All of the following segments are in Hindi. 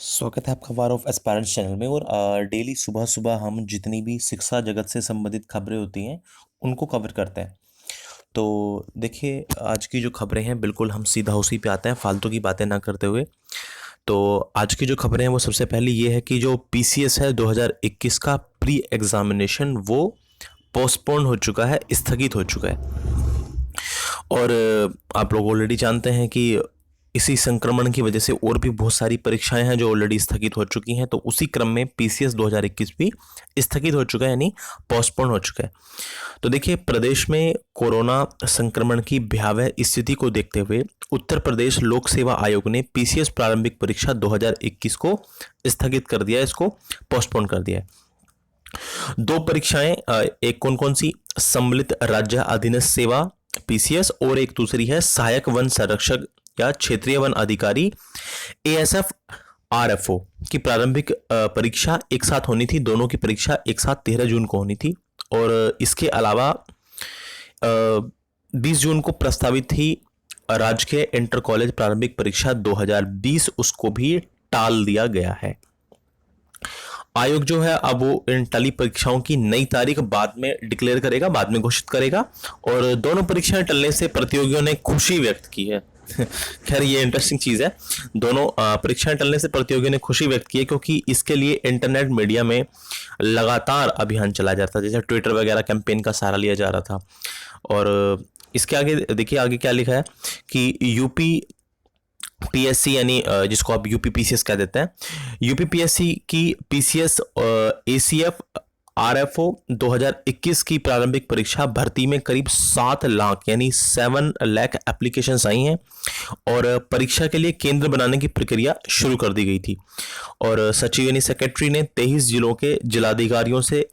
स्वागत है आपका वार ऑफ एस्पायरेंट्स चैनल में। और डेली सुबह सुबह हम जितनी भी शिक्षा जगत से संबंधित खबरें होती हैं उनको कवर करते हैं। तो देखिए, आज की जो खबरें हैं बिल्कुल हम सीधा उसी पे आते हैं, फालतू की बातें ना करते हुए। तो आज की जो खबरें हैं वो सबसे पहले ये है कि जो पीसीएस है 2021 का प्री एग्जामिनेशन वो पोस्टपोन हो चुका है, स्थगित हो चुका है। और आप लोग ऑलरेडी जानते हैं कि इसी संक्रमण की वजह से और भी बहुत सारी परीक्षाएं हैं जो ऑलरेडी स्थगित हो चुकी हैं। तो उसी क्रम में पीसीएस 2021 भी स्थगित हो चुका है, यानी पोस्टपोन हो चुका है। तो देखिए, प्रदेश में कोरोना संक्रमण की भयावह स्थिति को देखते हुए उत्तर प्रदेश लोक सेवा आयोग ने पीसीएस प्रारंभिक परीक्षा 2021 को स्थगित कर दिया है, इसको पोस्टपोन कर दिया है। दो परीक्षाएं, एक कौन कौन सी, सम्मिलित राज्य अधीनस्थ सेवा पीसीएस, और एक दूसरी है सहायक वन संरक्षक या क्षेत्रीय वन अधिकारी एएसएफ आरएफओ की प्रारंभिक परीक्षा एक साथ होनी थी। दोनों की परीक्षा एक साथ 13 जून को होनी थी। और इसके अलावा 20 जून को प्रस्तावित थी राजकीय इंटर कॉलेज प्रारंभिक परीक्षा 2020, उसको भी टाल दिया गया है। आयोग जो है अब वो इन टली परीक्षाओं की नई तारीख बाद में डिक्लेयर करेगा, बाद में घोषित करेगा। और दोनों परीक्षाएं टलने से प्रतियोगियों ने खुशी व्यक्त की है। खैर, ये इंटरेस्टिंग चीज है। दोनों परीक्षाएं टलने से प्रतियोगियों ने खुशी व्यक्त की है, क्योंकि इसके लिए इंटरनेट मीडिया में लगातार अभियान चलाया जा रहा था, जैसे ट्विटर वगैरह कैंपेन का सहारा लिया जा रहा था। और इसके आगे देखिए, आगे क्या लिखा है कि यूपी पीएससी, यानी जिसको आप यूपी पीसीएस कह देते हैं, यूपी पीएससी की पीसीएस एसीएफ आरएफओ 2021 की प्रारंभिक परीक्षा भर्ती में करीब 7 लाख यानी 7 लाख एप्लीकेशंस आई हैं। और परीक्षा के लिए केंद्र बनाने की प्रक्रिया शुरू कर दी गई थी। और सचिव यानी सेक्रेटरी ने 23 जिलों के जिलाधिकारियों से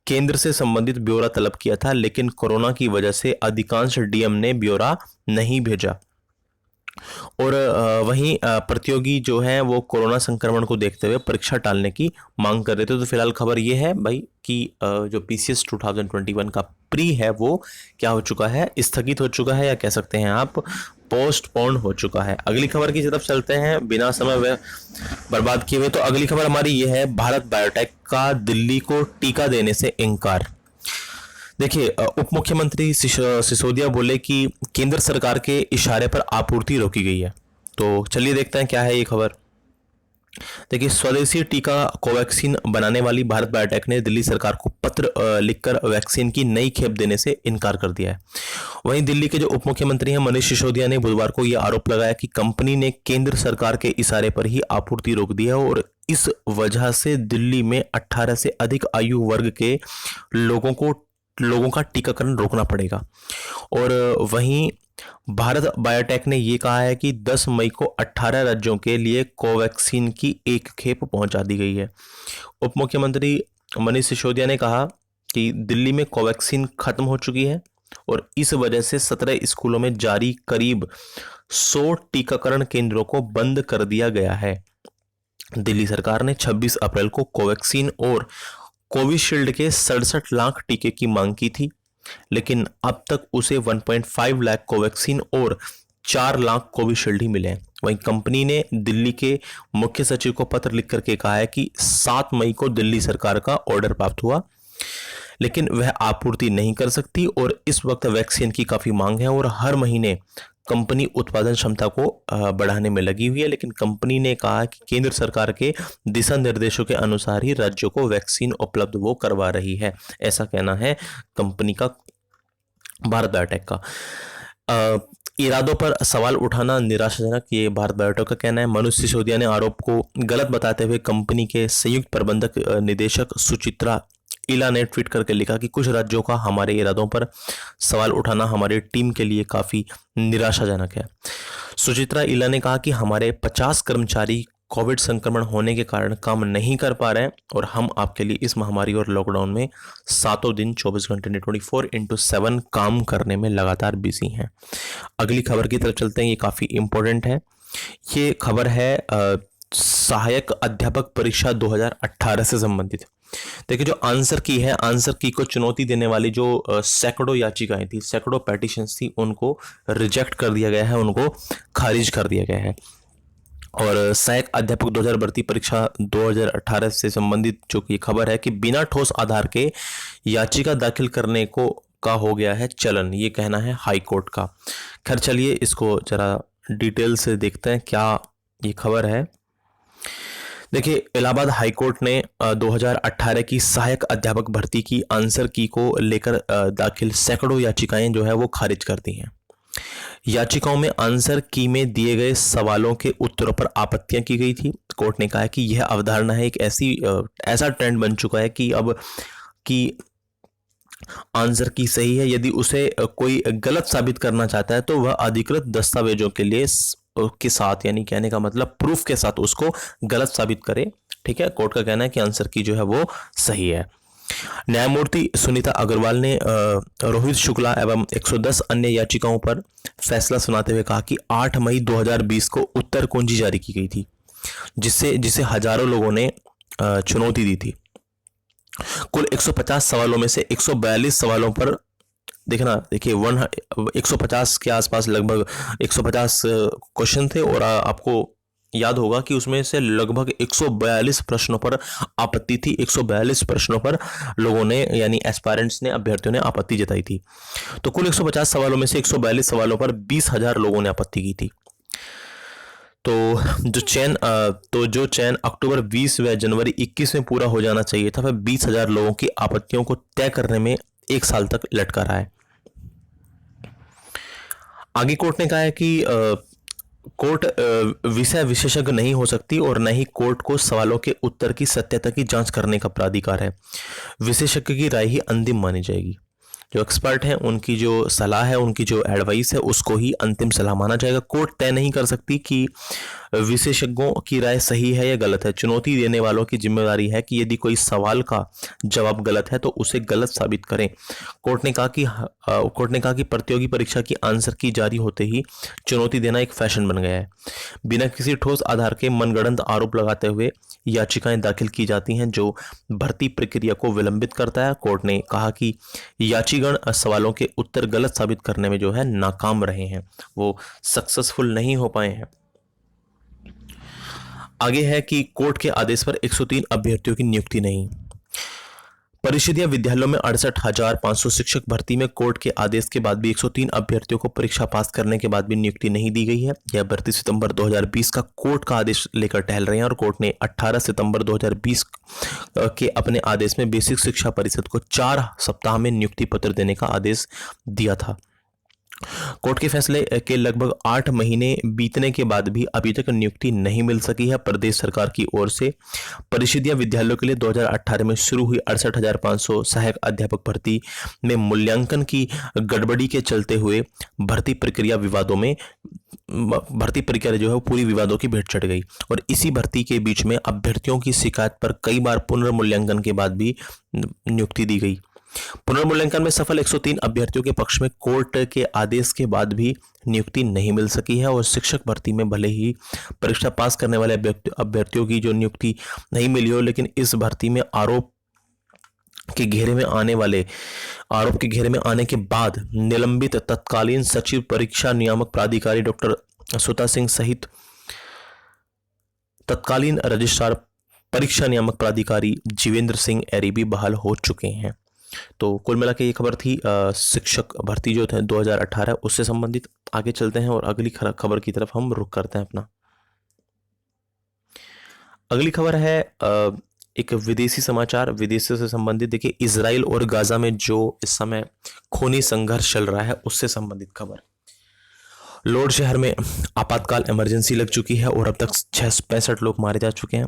केंद्र से संबंधित ब्यौरा तलब किया था, लेकिन कोरोना की वजह से अधिकांश डीएम ने ब्यौरा नहीं भेजा। और वहीं प्रतियोगी जो है वो कोरोना संक्रमण को देखते हुए परीक्षा टालने की मांग कर रहे थे। तो फिलहाल खबर ये है भाई कि जो पीसीएस 2021 का प्री है वो क्या हो चुका है, स्थगित हो चुका है, या कह सकते हैं आप पोस्टपोन हो चुका है। अगली खबर की तरफ चलते हैं बिना समय बर्बाद किए हुए। तो अगली खबर हमारी ये है, भारत बायोटेक का दिल्ली को टीका देने से इनकार। देखिए, उप मुख्यमंत्री सिसोदिया बोले कि केंद्र सरकार के इशारे पर आपूर्ति रोकी गई है। तो चलिए देखते हैं क्या है ये खबर। देखिए, स्वदेशी टीका कोवैक्सीन बनाने वाली भारत बायोटेक ने दिल्ली सरकार को पत्र लिखकर वैक्सीन की नई खेप देने से इनकार कर दिया है। वहीं दिल्ली के जो उप मुख्यमंत्री हैं मनीष सिसोदिया ने बुधवार को यह आरोप लगाया कि कंपनी ने केंद्र सरकार के इशारे पर ही आपूर्ति रोक दी है, और इस वजह से दिल्ली में 18 से अधिक आयु वर्ग के लोगों का टीकाकरण रोकना पड़ेगा। और वहीं भारत बायोटेक ने यह कहा है कि 10 मई को 18 राज्यों के लिए कोवैक्सीन की एक खेप पहुंचा दी गई है। उप मुख्यमंत्री मनीष सिसोदिया ने कहा कि दिल्ली में कोवैक्सीन खत्म हो चुकी है, और इस वजह से 17 स्कूलों में जारी करीब 100 टीकाकरण केंद्रों को बंद कर दिया गया है। दिल्ली सरकार ने 26 अप्रैल को कोवैक्सीन और कोविशील्ड के 67 लाख टीके की मांग की थी, लेकिन अब तक उसे 1.5 लाख कोवैक्सीन और 4 लाख कोविशील्ड ही मिले हैं। वहीं कंपनी ने दिल्ली के मुख्य सचिव को पत्र लिख करके कहा है कि 7 मई को दिल्ली सरकार का ऑर्डर प्राप्त हुआ, लेकिन वह आपूर्ति नहीं कर सकती, और इस वक्त वैक्सीन की काफी मांग है और हर महीने कंपनी उत्पादन क्षमता को बढ़ाने में लगी हुई है। लेकिन कंपनी ने कहा कि केंद्र सरकार के दिशा निर्देशों के अनुसार ही राज्यों को वैक्सीन उपलब्ध वो करवा रही है, ऐसा कहना है कंपनी का, भारत बायोटेक का। इरादों पर सवाल उठाना निराशाजनक, ये भारत बायोटेक का कहना है। मनीष सिसोदिया ने आरोप को गलत बताते हुए कंपनी के संयुक्त प्रबंधक निदेशक सुचित्रा इला ने ट्वीट करके लिखा कि कुछ राज्यों का हमारे इरादों पर सवाल उठाना हमारी टीम के लिए काफी निराशाजनक है। सुचित्रा इला ने कहा कि हमारे 50 कर्मचारी कोविड संक्रमण होने के कारण काम नहीं कर पा रहे हैं, और हम आपके लिए इस महामारी और लॉकडाउन में सातों दिन 24 घंटे 24x7 काम करने में लगातार बिजी हैं। अगली खबर की तरफ चलते हैं, ये काफी इंपॉर्टेंट है। ये खबर है सहायक अध्यापक परीक्षा 2018 से संबंधित। देखिए, जो आंसर की है, आंसर की को चुनौती देने वाली जो सैकड़ों याचिकाएं थी, सैकड़ों पेटिशंस थी, उनको रिजेक्ट कर दिया गया है, उनको खारिज कर दिया गया है। और सहायक अध्यापक 2000 भर्ती परीक्षा 2018 से संबंधित जो कि खबर है कि बिना ठोस आधार के याचिका दाखिल करने को का हो गया है चलन, ये कहना है हाई कोर्ट का। खैर चलिए इसको जरा डिटेल से देखते हैं क्या ये खबर है। देखिए, इलाहाबाद हाई कोर्ट ने 2018 की सहायक अध्यापक भर्ती की आंसर की को लेकर दाखिल सैकड़ों याचिकाएं जो है वो खारिज कर दी हैं। याचिकाओं में आंसर की में दिए गए सवालों के उत्तरों पर आपत्तियां की गई थी। कोर्ट ने कहा है कि यह अवधारणा है एक ऐसा ट्रेंड बन चुका है कि अब कि आंसर की सही है, यदि उसे कोई गलत साबित करना चाहता है तो वह अधिकृत दस्तावेजों के लिए के साथ, यानी कहने का मतलब प्रूफ के साथ उसको गलत साबित करे। ठीक है, कोर्ट का कहना है कि आंसर की जो है वो सही है। न्यायमूर्ति सुनीता अग्रवाल ने रोहित शुक्ला एवं 110 अन्य याचिकाओं पर फैसला सुनाते हुए कहा कि 8 मई 2020 को उत्तर कुंजी जारी की गई थी, जिसे हजारों लोगों ने चुनौती दी थी। कुल 150 सवालों में से 142 सवालों पर देखिए 150 के आसपास लगभग 150 क्वेश्चन थे और आपको याद होगा कि उसमें से लगभग 142 प्रश्नों पर आपत्ति थी। 142 प्रश्नों पर लोगों ने, यानी एस्पायरेंट्स ने, अभ्यर्थियों ने आपत्ति जताई थी। तो कुल 150 सवालों में से 142 सवालों पर 20,000 लोगों ने आपत्ति की थी। तो जो चयन अक्टूबर 20 व जनवरी 21 में पूरा हो जाना चाहिए था, वह 20,000 लोगों की आपत्तियों को तय करने में 1 साल तक लटका रहा है। आगे कोर्ट ने कहा है कि कोर्ट विषय विशेषज्ञ नहीं हो सकती और न ही कोर्ट को सवालों के उत्तर की सत्यता की जांच करने का प्राधिकार है। विशेषज्ञ की राय ही अंतिम मानी जाएगी। जो एक्सपर्ट हैं उनकी जो सलाह है, उनकी जो एडवाइस है, उसको ही अंतिम सलाह माना जाएगा। कोर्ट तय नहीं कर सकती कि विशेषज्ञों की राय सही है या गलत है। चुनौती देने वालों की जिम्मेदारी है कि यदि कोई सवाल का जवाब गलत है तो उसे गलत साबित करें। कोर्ट ने कहा कि प्रतियोगी परीक्षा की आंसर की जारी होते ही चुनौती देना एक फैशन बन गया है। बिना किसी ठोस आधार के मनगढ़ंत आरोप लगाते हुए याचिकाएं दाखिल की जाती हैं, जो भर्ती प्रक्रिया को विलंबित करता है। कोर्ट ने कहा कि याचिगण सवालों के उत्तर गलत साबित करने में जो है नाकाम रहे हैं, वो सक्सेसफुल नहीं हो पाए हैं। आगे है कि कोर्ट के आदेश पर 103 अभ्यर्थियों की नियुक्ति नहीं। परिषदीय विद्यालयों में 68,500 शिक्षक भर्ती में कोर्ट के आदेश के बाद भी 103 अभ्यर्थियों को परीक्षा पास करने के बाद भी नियुक्ति नहीं दी गई है। यह भर्ती सितंबर 2020 का कोर्ट का आदेश लेकर टहल रहे हैं और कोर्ट ने 18 सितंबर 2020 के अपने आदेश में बेसिक शिक्षा परिषद को 4 सप्ताह में नियुक्ति पत्र देने का आदेश दिया था। कोर्ट के फैसले के लगभग 8 महीने बीतने के बाद भी अभी तक नियुक्ति नहीं मिल सकी है। प्रदेश सरकार की ओर से परिषदीय विद्यालयों के लिए 2018 में शुरू हुई 68,500 सहायक अध्यापक भर्ती में मूल्यांकन की गड़बड़ी के चलते हुए भर्ती प्रक्रिया जो है वो पूरी विवादों की भेंट चढ़ गई और इसी भर्ती के बीच में अभ्यर्थियों की शिकायत पर कई बार पुनर्मूल्यांकन के बाद भी नियुक्ति दी गई। पुनर्मूल्यांकन में सफल 103 अभ्यर्थियों के पक्ष में कोर्ट के आदेश के बाद भी नियुक्ति नहीं मिल सकी है और शिक्षक भर्ती में भले ही परीक्षा पास करने वाले अभ्यर्थियों की जो नियुक्ति नहीं मिली हो, लेकिन इस भर्ती में आरोप के घेरे में आने के बाद निलंबित तत्कालीन सचिव परीक्षा नियामक प्राधिकारी डॉक्टर सुता सिंह सहित तत्कालीन रजिस्ट्रार परीक्षा नियामक प्राधिकारी जीवेंद्र सिंह एरी भी बहाल हो चुके हैं। तो कुल मिला के ये खबर थी शिक्षक भर्ती जो थे 2018 उससे संबंधित। आगे चलते हैं और अगली खबर की तरफ हम रुख करते हैं अपना। अगली खबर है एक विदेशी समाचार, विदेशों से संबंधित। देखिए, इजराइल और गाजा में जो इस समय खूनी संघर्ष चल रहा है उससे संबंधित खबर। लोड शहर में आपातकाल इमरजेंसी लग चुकी है और अब तक 65 लोग मारे जा चुके हैं।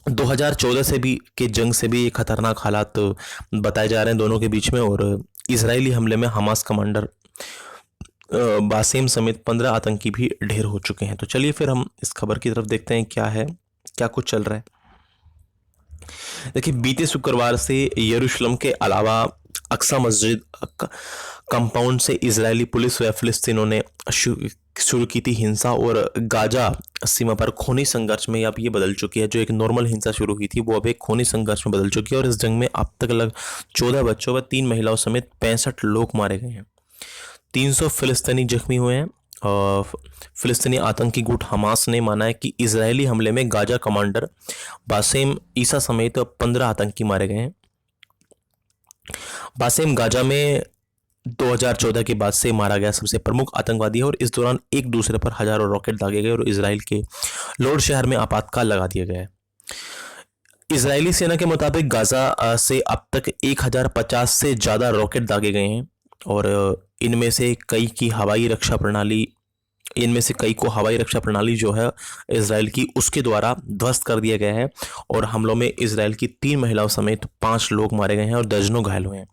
2014 से भी के जंग से भी खतरनाक हालात बताए जा रहे हैं दोनों के बीच में और इजरायली हमले में हमास कमांडर बासिम समेत 15 आतंकी भी ढेर हो चुके हैं। तो चलिए फिर हम इस खबर की तरफ देखते हैं क्या कुछ चल रहा है। देखिए, बीते शुक्रवार से यरूशलेम के अलावा अक्सा मस्जिद कंपाउंड से इजरायली पुलिस व फिलिस्तीनों ने शुरू की थी हिंसा और गाजा सीमा पर खूनी संघर्ष में अब ये बदल चुकी है। जो एक नॉर्मल हिंसा शुरू हुई थी वो अब एक खूनी संघर्ष में बदल चुकी है और इस जंग में अब तक लगभग 14 बच्चों व 3 महिलाओं समेत 65 लोग मारे गए हैं। 300 फिलिस्तीनी जख्मी हुए हैं फिलिस्तीनी आतंकी गुट हमास ने माना है कि इजरायली हमले में गाजा कमांडर बासेम ईसा समेत 15 आतंकी मारे गए हैं। बासेम गाजा में 2014 के बाद से मारा गया सबसे प्रमुख आतंकवादी है और इस दौरान एक दूसरे पर हजारों रॉकेट दागे गए और इसराइल के लोड शहर में आपातकाल लगा दिया गया है। इजरायली सेना के मुताबिक गाजा से अब तक 1050 से ज़्यादा रॉकेट दागे गए हैं और इनमें से कई को हवाई रक्षा प्रणाली जो है इसराइल की, उसके द्वारा ध्वस्त कर दिया गया है और हमलों में इसराइल की 3 महिलाओं समेत 5 लोग मारे गए हैं और दर्जनों घायल हुए हैं।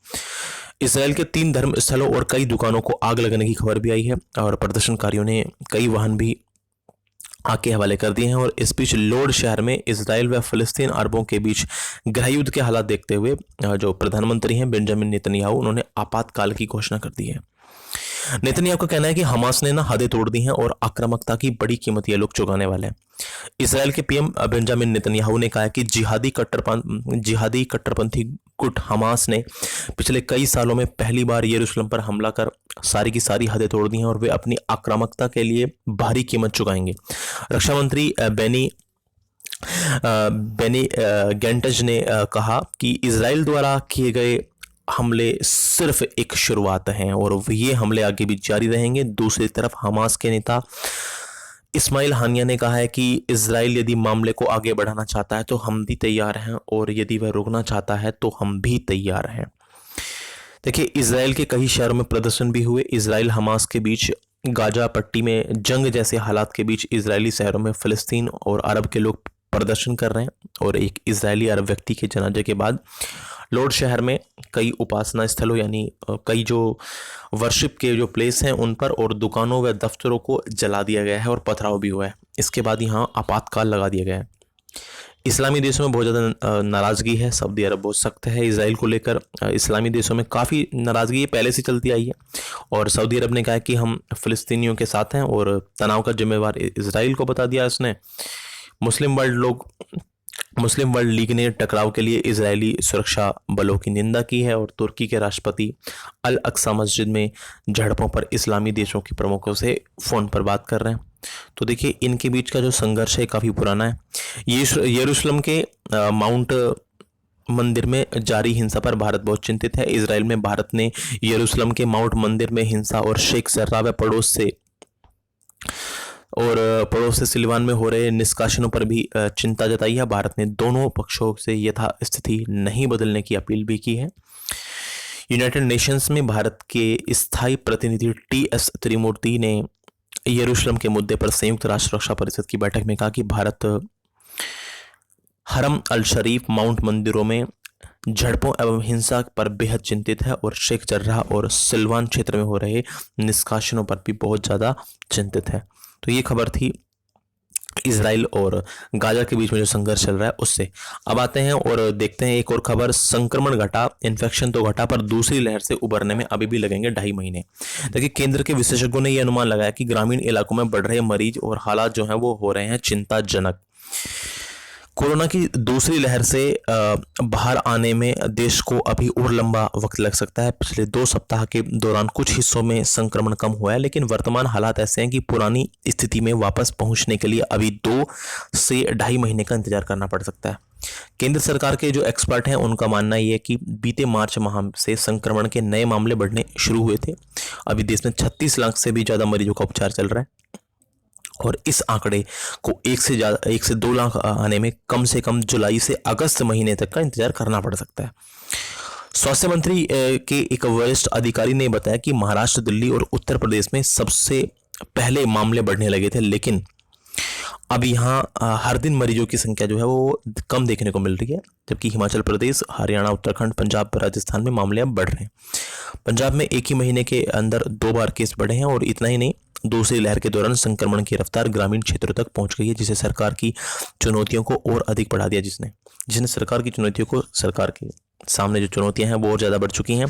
इसराइल के 3 धर्म स्थलों और कई दुकानों को आग लगने की खबर भी आई है और प्रदर्शनकारियों ने कई वाहन भी आग के हवाले कर दिए हैं। और इस बीच लोड शहर में इसराइल व फिलिस्तीन अरबों के बीच गृहयुद्ध के हालात देखते हुए जो प्रधानमंत्री हैं बेंजामिन नेतन्याहू, उन्होंने आपातकाल की घोषणा कर दी है। नेतन्याहू का कहना है कि हमास ने हदें तोड़ दी हैं और आक्रामकता की बड़ी कीमत ये लोग चुकाने वाले हैं। इसराइल के पीएम बेंजामिन नेतन्याहू ने कहा है कि जिहादी कट्टरपंथी गुट हमास ने पिछले कई सालों में पहली बार यरूशलेम पर हमला कर सारी की सारी हदें तोड़ दी हैं और वे अपनी आक्रामकता के लिए भारी कीमत चुकाएंगे। रक्षा मंत्री बेनी गैंटज ने कहा कि इसराइल द्वारा किए गए हमले सिर्फ एक शुरुआत हैं और ये हमले आगे भी जारी रहेंगे। दूसरी तरफ हमास के नेता इस्माइल हानिया ने कहा है कि इजराइल यदि मामले को आगे बढ़ाना चाहता है तो हम भी तैयार हैं और यदि वह रोकना चाहता है तो हम भी तैयार हैं। देखिए, इजराइल के कई शहरों में प्रदर्शन भी हुए। इजराइल हमास के बीच गाजा पट्टी में जंग जैसे हालात के बीच इजरायली शहरों में फिलिस्तीन और अरब के लोग प्रदर्शन कर रहे हैं और एक इजरायली अरब व्यक्ति के जनाजे के बाद लोड शहर में कई उपासना स्थलों यानी कई जो वर्शिप के जो प्लेस हैं उन पर और दुकानों व दफ्तरों को जला दिया गया है और पथराव भी हुआ है। इसके बाद यहाँ आपातकाल लगा दिया गया है। इस्लामी देशों में बहुत ज़्यादा नाराज़गी है। सऊदी अरब बहुत सख्त है इसराइल को लेकर। इस्लामी देशों में काफ़ी नाराज़गी है, पहले से चलती आई है और सऊदी अरब ने कहा कि हम फ़िलिस्तीनियों के साथ हैं और तनाव का जिम्मेवार इसराइल को बता दिया इसने। मुस्लिम वर्ल्ड लीग ने टकराव के लिए इजरायली सुरक्षा बलों की निंदा की है और तुर्की के राष्ट्रपति अल अक्सा मस्जिद में झड़पों पर इस्लामी देशों के प्रमुखों से फ़ोन पर बात कर रहे हैं। तो देखिए, इनके बीच का जो संघर्ष है काफ़ी पुराना है। यरूशलेम के माउंट मंदिर में जारी हिंसा पर भारत बहुत चिंतित है। इसराइल में भारत ने यरूशलेम के माउंट मंदिर में हिंसा और शेख जर्रा व पड़ोस से सिलवान में हो रहे निष्कासनों पर भी चिंता जताई है। भारत ने दोनों पक्षों से यथास्थिति नहीं बदलने की अपील भी की है। यूनाइटेड नेशंस में भारत के स्थायी प्रतिनिधि टी.एस. त्रिमूर्ति ने यरूशलेम के मुद्दे पर संयुक्त राष्ट्र सुरक्षा परिषद की बैठक में कहा कि भारत हरम अल शरीफ माउंट मंदिरों में झड़पों एवं हिंसा पर बेहद चिंतित है और शेख जर्राह और सिलवान क्षेत्र में हो रहे निष्कासनों पर भी बहुत ज़्यादा चिंतित है। तो ये खबर थी इजराइल और गाजा के बीच में जो संघर्ष चल रहा है उससे। अब आते हैं और देखते हैं एक और खबर। संक्रमण घटा, इन्फेक्शन तो घटा पर दूसरी लहर से उबरने में अभी भी लगेंगे 2.5 महीने। देखिए, केंद्र के विशेषज्ञों ने यह अनुमान लगाया कि ग्रामीण इलाकों में बढ़ रहे मरीज और हालात जो हैं वो हो रहे हैं चिंताजनक। कोरोना की दूसरी लहर से बाहर आने में देश को अभी और लंबा वक्त लग सकता है। पिछले 2 सप्ताह के दौरान कुछ हिस्सों में संक्रमण कम हुआ है, लेकिन वर्तमान हालात ऐसे हैं कि पुरानी स्थिति में वापस पहुंचने के लिए अभी 2 से 2.5 महीने का इंतजार करना पड़ सकता है। केंद्र सरकार के जो एक्सपर्ट हैं उनका मानना ये है कि बीते मार्च माह से संक्रमण के नए मामले बढ़ने शुरू हुए थे। अभी देश में 36 लाख से भी ज़्यादा मरीजों का उपचार चल रहा है और इस आंकड़े को 1 से 2 लाख आने में कम से कम जुलाई से अगस्त महीने तक का इंतजार करना पड़ सकता है। स्वास्थ्य मंत्री के एक वरिष्ठ अधिकारी ने बताया कि महाराष्ट्र, दिल्ली और उत्तर प्रदेश में सबसे पहले मामले बढ़ने लगे थे, लेकिन अब यहाँ हर दिन मरीजों की संख्या जो है वो कम देखने को मिल रही है, जबकि हिमाचल प्रदेश, हरियाणा, उत्तराखंड, पंजाब, राजस्थान में मामले अब बढ़ रहे हैं। पंजाब में एक ही महीने के अंदर 2 बार केस बढ़े हैं और इतना ही नहीं, दूसरी लहर के दौरान संक्रमण की रफ्तार ग्रामीण क्षेत्रों तक पहुंच गई है, जिसे सरकार की चुनौतियों को और अधिक बढ़ा दिया, जिसने सरकार के सामने जो चुनौतियां हैं वो और ज़्यादा बढ़ चुकी हैं।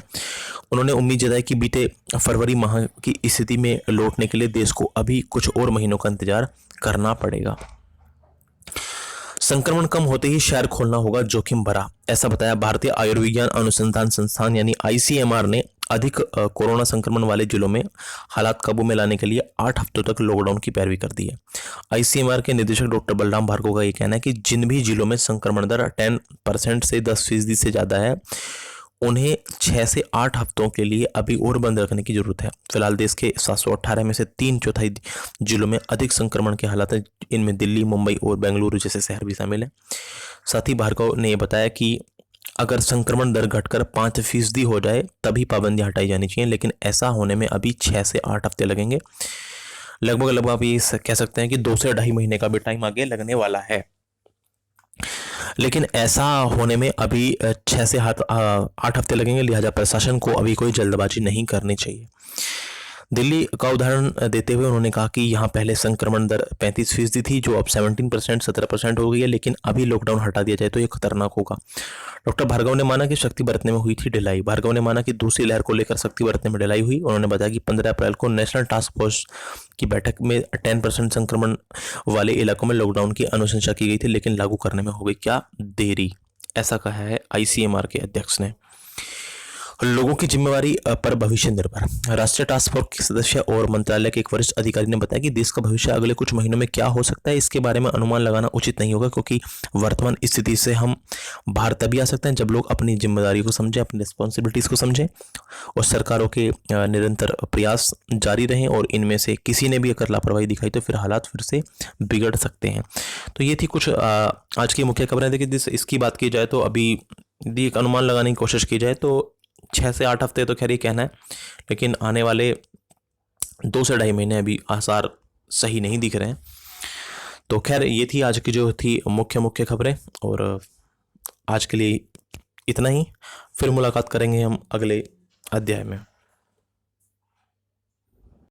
उन्होंने उम्मीद जताई कि बीते फरवरी माह की स्थिति में लौटने के लिए देश को अभी कुछ और महीनों का इंतजार करना पड़ेगा। संक्रमण कम होते ही शहर खोलना होगा जोखिम भरा, ऐसा बताया भारतीय आयुर्विज्ञान अनुसंधान संस्थान यानी ICMR ने अधिक कोरोना संक्रमण वाले जिलों में हालात काबू में लाने के लिए 8 हफ्तों तक लॉकडाउन की पैरवी कर दी है। आईसीएमआर के निदेशक डॉक्टर बलराम भार्गव का ये कहना है कि जिन भी जिलों में संक्रमण दर 10% से 10% से ज़्यादा है, उन्हें 6 से 8 हफ्तों के लिए अभी और बंद रखने की जरूरत है। फिलहाल देश के 718 में से 3/4 जिलों में अधिक संक्रमण के हालात हैं। इनमें दिल्ली, मुंबई और बेंगलुरु जैसे शहर भी शामिल हैं। साथ ही भार्गव ने यह बताया कि अगर संक्रमण दर घटकर 5% हो जाए तभी पाबंदियां हटाई जानी चाहिए, लेकिन ऐसा होने में अभी 6 से 8 हफ्ते लगेंगे। लगभग आप ये कह सकते हैं कि 2 से 2.5 महीने का भी टाइम आगे लगने वाला है। लेकिन ऐसा होने में अभी 6 से 8 हफ्ते लगेंगे, लिहाजा प्रशासन को अभी कोई जल्दबाजी नहीं करनी चाहिए। दिल्ली का उदाहरण देते हुए उन्होंने कहा कि यहाँ पहले संक्रमण दर 35% थी, जो अब 17%, 17% हो गई है, लेकिन अभी लॉकडाउन हटा दिया जाए तो ये खतरनाक होगा। डॉक्टर भार्गव ने माना कि शक्ति बरतने में हुई थी ढिलाई। भार्गव ने माना कि दूसरी लहर को लेकर शक्ति बरतने में ढिलाई हुई। उन्होंने बताया कि 15 अप्रैल को नेशनल टास्क फोर्स की बैठक में 10% संक्रमण वाले इलाकों में लॉकडाउन की अनुशंसा की गई थी, लेकिन लागू करने में हो गई क्या देरी, ऐसा कहा है आईसीएमआर के अध्यक्ष ने। लोगों की जिम्मेवारी पर भविष्य निर्भर। राष्ट्रीय टास्क फोर्स के सदस्य और मंत्रालय के एक वरिष्ठ अधिकारी ने बताया कि देश का भविष्य अगले कुछ महीनों में क्या हो सकता है, इसके बारे में अनुमान लगाना उचित नहीं होगा, क्योंकि वर्तमान स्थिति से हम बाहर तभी आ सकते हैं जब लोग अपनी जिम्मेदारी को समझें, अपनी रिस्पॉन्सिबिलिटीज को समझें और सरकारों के निरंतर प्रयास जारी रहें, और इनमें से किसी ने भी अगर लापरवाही दिखाई तो फिर हालात फिर से बिगड़ सकते हैं। तो ये थी कुछ आज की मुख्य खबरें। देखिए, इसकी बात की जाए तो अभी यदि एक अनुमान लगाने की कोशिश की जाए तो 6 से 8 हफ्ते तो खैर ही कहना है, लेकिन आने वाले 2 से 2.5 महीने अभी आसार सही नहीं दिख रहे हैं। तो खैर ये थी आज की जो थी मुख्य खबरें, और आज के लिए इतना ही। फिर मुलाकात करेंगे हम अगले अध्याय में।